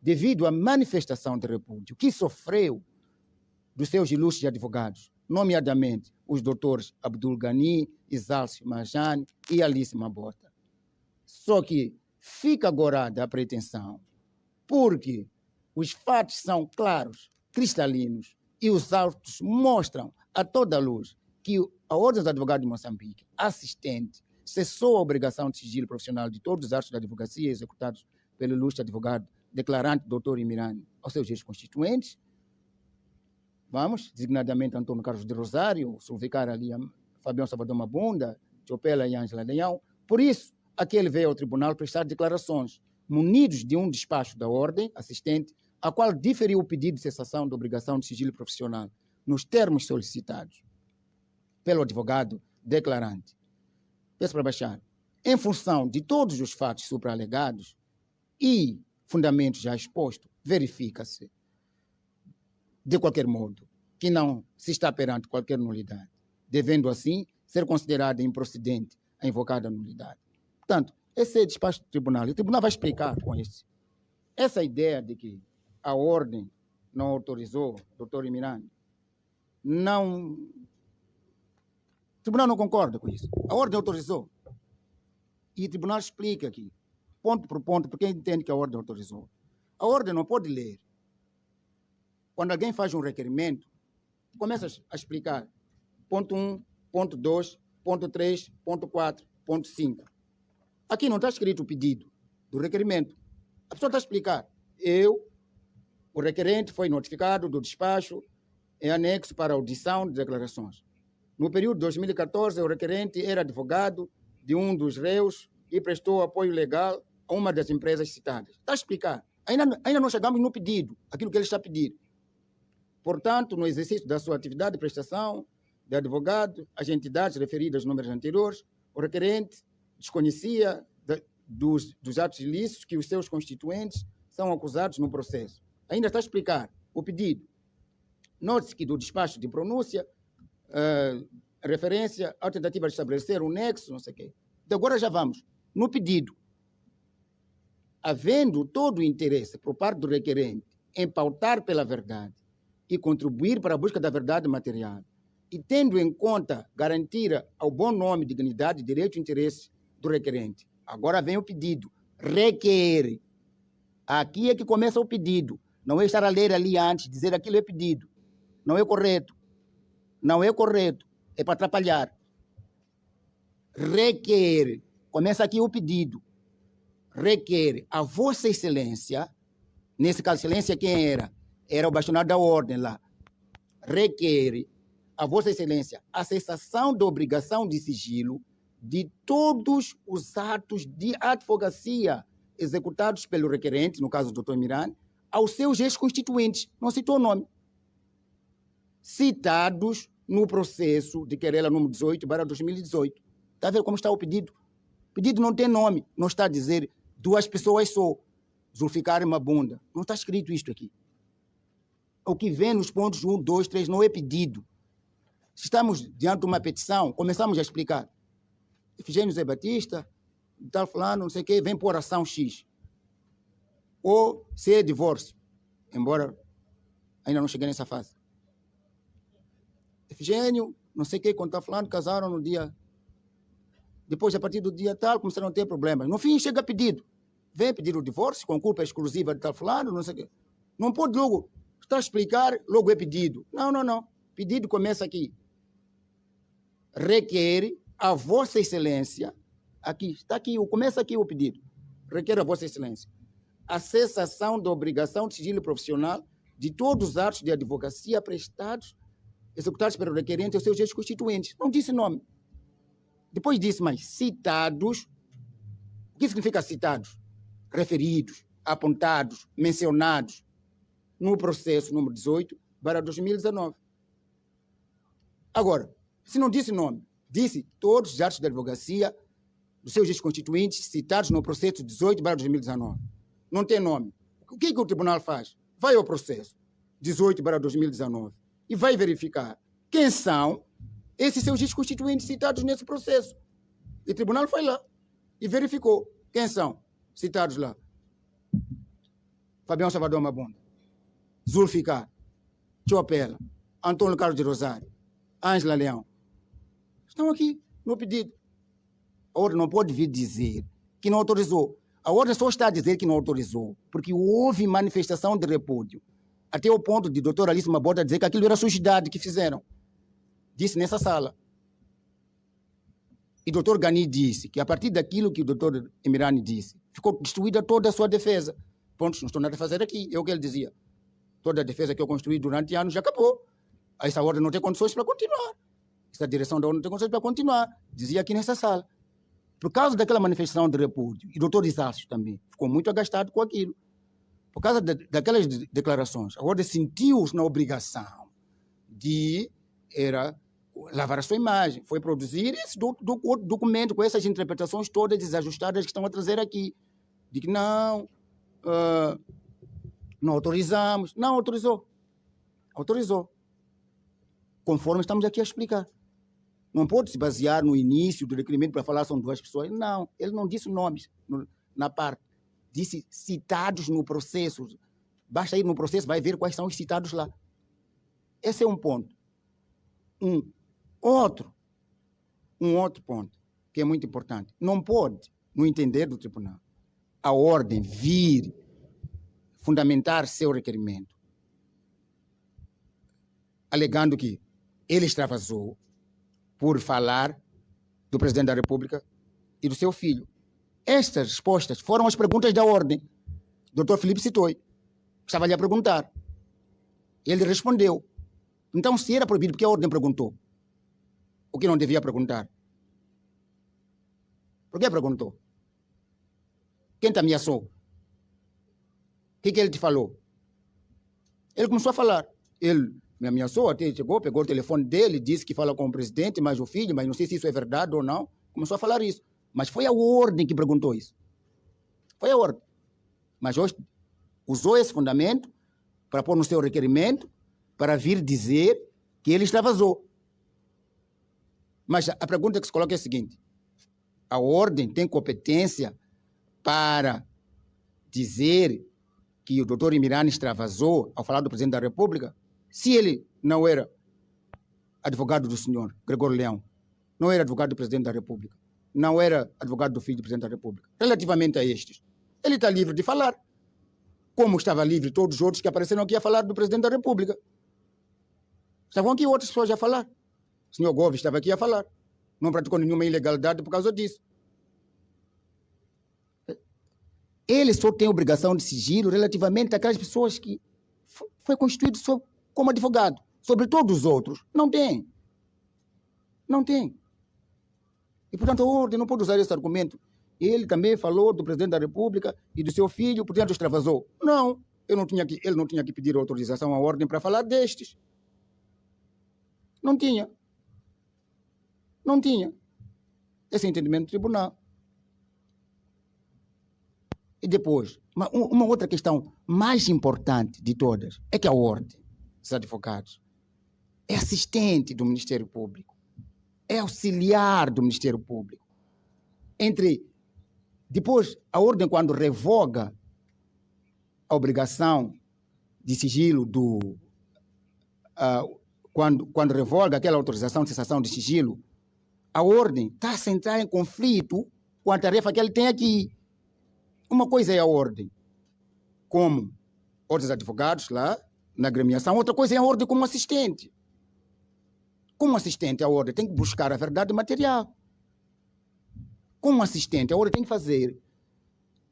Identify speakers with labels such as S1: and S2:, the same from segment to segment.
S1: devido à manifestação de repúdio que sofreu dos seus ilustres advogados, nomeadamente os doutores Abdul Ghani, Isalcio Marjane e Alice Mabota. Só que fica agorada a pretensão, porque os fatos são claros, cristalinos, e os autos mostram a toda luz que a Ordem dos Advogados de Moçambique, assistente, cessou a obrigação de sigilo profissional de todos os atos da advocacia executados pelo ilustre advogado declarante Dr. Imirani aos seus ex-constituintes, designadamente Antônio Carlos de Rosário, Sulvicar ali, Fabião Salvador Mabunda, Chopela e Ângela Leão. Por isso, aquele veio ao tribunal prestar declarações, munidos de um despacho da ordem assistente, a qual diferiu o pedido de cessação da obrigação de sigilo profissional, nos termos solicitados pelo advogado declarante. Peço para baixar. Em função de todos os fatos supraalegados e fundamentos já expostos, verifica-se, de qualquer modo, que não se está perante qualquer nulidade, devendo assim ser considerada improcedente a invocada nulidade. Portanto, esse é o despacho do tribunal. E o tribunal vai explicar com isso. Essa ideia de que a ordem não autorizou, doutor Imirani, não... O tribunal não concorda com isso. A ordem autorizou. E o tribunal explica aqui, ponto por ponto, porque entende que a ordem autorizou. A ordem não pode ler. Quando alguém faz um requerimento, começa a explicar ponto 1, ponto 2, ponto 3, ponto 4, ponto 5. Aqui não está escrito o pedido do requerimento. A pessoa está a explicar. O requerente foi notificado do despacho em anexo para audição de declarações. No período de 2014, o requerente era advogado de um dos réus e prestou apoio legal a uma das empresas citadas. Está a explicar. Ainda não chegamos no pedido, aquilo que ele está a pedir. Portanto, no exercício da sua atividade de prestação de advogado, as entidades referidas nos números anteriores, o requerente desconhecia dos atos ilícitos que os seus constituintes são acusados no processo. Ainda está a explicar o pedido. Note-se que do despacho de pronúncia, referência à tentativa de estabelecer um nexo, não sei o quê. De agora já vamos. No pedido, havendo todo o interesse por parte do requerente em pautar pela verdade e contribuir para a busca da verdade material, e tendo em conta garantir ao bom nome, dignidade, direito e interesse do requerente. Agora vem o pedido. Requer. Aqui é que começa o pedido. Não é estar a ler ali antes, dizer aquilo é pedido. Não é correto. Não é correto. É para atrapalhar. Requer. Começa aqui o pedido. Requer a Vossa Excelência, nesse caso, Excelência quem era? Era o bastonário da ordem lá. Requer a Vossa Excelência a cessação da obrigação de sigilo de todos os atos de advocacia executados pelo requerente, no caso do Dr. Imirani, aos seus ex-constituintes, não citou o nome, citados no processo de querela número 18/2018. Está a ver como está o pedido? O pedido não tem nome, não está a dizer duas pessoas só, Zulficar e Mabunda. Não está escrito isto aqui. O que vem nos pontos 1, 2, 3 não é pedido. Se estamos diante de uma petição, começamos a explicar. Efigênio Zé Batista, tal fulano, não sei o quê, vem por ação X. Ou se é divórcio, embora ainda não cheguei nessa fase. Efigênio, não sei o quê, quando está falando, casaram no dia... Depois, a partir do dia tal, começaram a ter problemas. No fim, chega pedido. Vem pedir o divórcio com culpa exclusiva de tal fulano, não sei o quê. Não pode logo estar a explicar, logo é pedido. Não. Pedido começa aqui. Requer a Vossa Excelência, aqui, está aqui, começa aqui o pedido. Requer a Vossa Excelência a cessação da obrigação de sigilo profissional de todos os atos de advocacia prestados, executados pelo requerente aos seus ex-constituintes. Não disse nome. Depois disse mais, citados. O que significa citados? Referidos, apontados, mencionados no processo número 18/2019. Agora, se não disse nome, disse todos os atos de advocacia dos seus ex-constituintes citados no processo 18/2019. Não tem nome. O que o tribunal faz? Vai ao processo 18/2019 e vai verificar quem são esses seus ex-constituintes citados nesse processo. E o tribunal foi lá e verificou quem são citados lá. Fabião Salvador Mabunda, Zulficar, Chopela, Antônio Carlos de Rosário, Ângela Leão, estão aqui no pedido. A ordem não pode vir dizer que não autorizou. A ordem só está a dizer que não autorizou, porque houve manifestação de repúdio, até o ponto de doutor Alice Mabota dizer que aquilo era sujidade que fizeram. Disse nessa sala. E o doutor Gani disse que a partir daquilo que o doutor Emirani disse, ficou destruída toda a sua defesa. Pronto, não estou nada a fazer aqui, é o que ele dizia. Toda a defesa que eu construí durante anos já acabou. Essa ordem não tem condições para continuar. Essa direção da ordem não tem condições para continuar. Dizia aqui nessa sala. Por causa daquela manifestação de repúdio, e o doutor Isácio também ficou muito agastado com aquilo. Por causa daquelas declarações, a ordem sentiu-se na obrigação de lavar a sua imagem. Foi produzir esse documento com essas interpretações todas desajustadas que estão a trazer aqui. De que não autorizamos. Não, autorizou. Autorizou. Conforme estamos aqui a explicar. Não pode se basear no início do requerimento para falar são duas pessoas. Não, ele não disse nomes na parte. Disse citados no processo. Basta ir no processo, vai ver quais são os citados lá. Esse é um ponto. Um outro ponto que é muito importante. Não pode, no entender do tribunal, a ordem vir fundamentar seu requerimento, alegando que ele extravasou por falar do presidente da República e do seu filho. Estas respostas foram as perguntas da ordem. O Dr. Felipe Citói estava lhe a perguntar. Ele respondeu. Então, se era proibido, porque a ordem perguntou o que não devia perguntar? Por que perguntou? Quem te ameaçou? O que ele te falou? Ele começou a falar. Ele me ameaçou, até chegou, pegou o telefone dele, disse que fala com o presidente, mas o filho, mas não sei se isso é verdade ou não. Começou a falar isso. Mas foi a ordem que perguntou isso. Foi a ordem. Mas hoje usou esse fundamento para pôr no seu requerimento, para vir dizer que ele extravasou. Mas a pergunta que se coloca é a seguinte: a ordem tem competência para dizer que o doutor Emirani extravasou ao falar do presidente da República, se ele não era advogado do senhor Gregório Leão, não era advogado do presidente da República, não era advogado do filho do presidente da República? Relativamente a estes, ele está livre de falar, como estava livre todos os outros que apareceram aqui a falar do presidente da República. Estavam aqui outras pessoas a falar. O senhor Gomes estava aqui a falar. Não praticou nenhuma ilegalidade por causa disso. Ele só tem obrigação de sigilo relativamente àquelas pessoas que foi constituído como advogado. Sobre todos os outros, não tem. Não tem. E, portanto, a ordem não pode usar esse argumento. Ele também falou do presidente da República e do seu filho, portanto, extravasou. Não, ele não tinha que pedir autorização à ordem para falar destes. Não tinha. Não tinha. Esse entendimento do tribunal. E depois, uma outra questão mais importante de todas é que a ordem dos advogados é assistente do Ministério Público, é auxiliar do Ministério Público. Depois, a ordem, quando revoga a obrigação de sigilo quando revoga aquela autorização de cessação de sigilo, a ordem está a entrar em conflito com a tarefa que ele tem aqui. Uma coisa é a ordem como outros advogados lá na agremiação, outra coisa é a ordem como assistente. Como assistente, a ordem tem que buscar a verdade material. Como assistente, a ordem tem que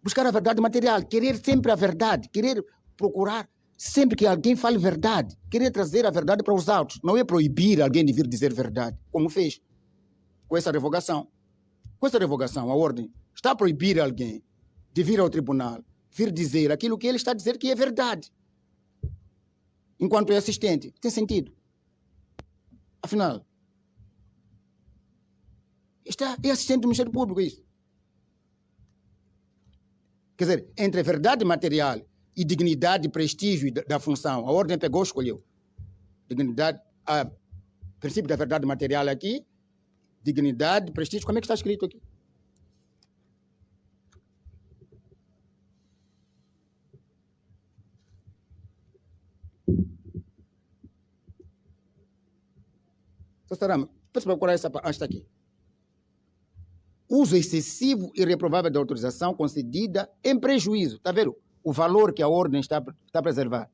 S1: buscar a verdade material, querer sempre a verdade, querer procurar sempre que alguém fale verdade, querer trazer a verdade para os autos. Não é proibir alguém de vir dizer verdade, como fez com essa revogação. Com essa revogação, a ordem está a proibir alguém de vir ao tribunal, vir dizer aquilo que ele está a dizer que é verdade. Enquanto é assistente, tem sentido. Afinal, é assistente do Ministério Público isso. Quer dizer, entre verdade material e dignidade e prestígio da função, a ordem pegou e escolheu. Dignidade, princípio da verdade material aqui, dignidade, prestígio, como é que está escrito aqui? Então, Sarama, posso procurar essa parte aqui. Uso excessivo e reprovável da autorização concedida em prejuízo. Está vendo? O valor que a ordem está a preservar.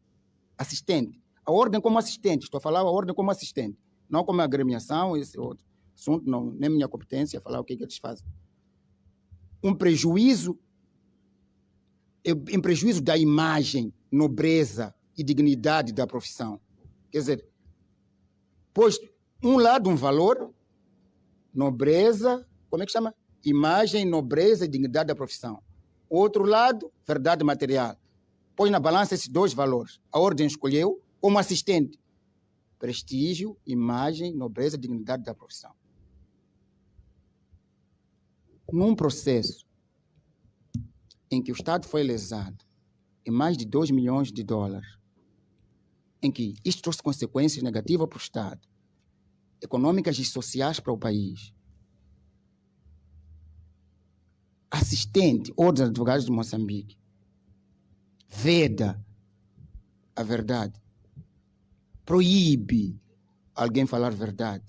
S1: Assistente. A ordem como assistente. Estou a falar a ordem como assistente. Não como agremiação, esse outro assunto, não, nem minha competência, falar o que eles fazem. Um prejuízo, em prejuízo da imagem, nobreza e dignidade da profissão. Quer dizer, pois um lado um valor, nobreza, como é que chama? Imagem, nobreza e dignidade da profissão. Outro lado, verdade material. Põe na balança esses dois valores. A ordem escolheu como assistente. Prestígio, imagem, nobreza e dignidade da profissão. Num processo em que o Estado foi lesado em mais de 2 milhões de dólares, em que isto trouxe consequências negativas para o Estado, econômicas e sociais para o país, assistente, Ordem dos Advogados de Moçambique, veda a verdade, proíbe alguém falar verdade.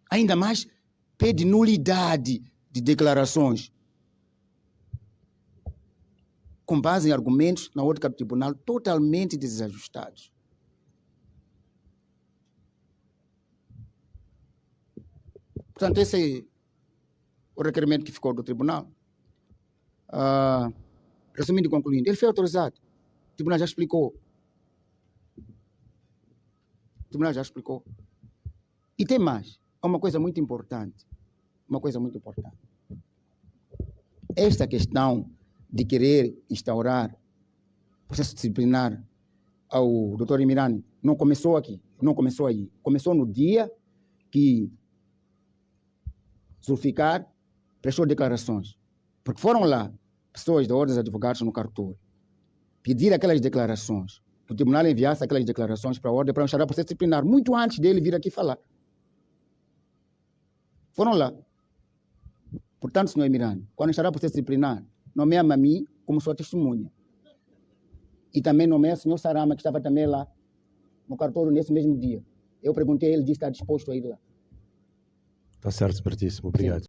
S1: Ainda mais, pede nulidade de declarações com base em argumentos na ótica do tribunal totalmente desajustados. Portanto, esse é o requerimento que ficou do tribunal. Resumindo e concluindo, ele foi autorizado. O tribunal já explicou. O tribunal já explicou. E tem mais. Uma coisa muito importante. Uma coisa muito importante. Esta questão de querer instaurar processo disciplinar ao Dr. Imirani não começou aqui, não começou aí. Começou no dia que Zulficar prestou declarações. Porque foram lá pessoas da Ordem dos Advogados no cartório pedir aquelas declarações. O tribunal enviasse aquelas declarações para a Ordem para instaurar processo disciplinar, muito antes dele vir aqui falar. Foram lá. Portanto, senhor Imirani, quando instaurar processo disciplinar, nomeia-me a mim como sua testemunha. E também nomeia o senhor Sarama, que estava também lá no cartório nesse mesmo dia. Eu perguntei, ele disse que está disposto a ir lá.
S2: Está certo, certíssimo. Obrigado. Sim.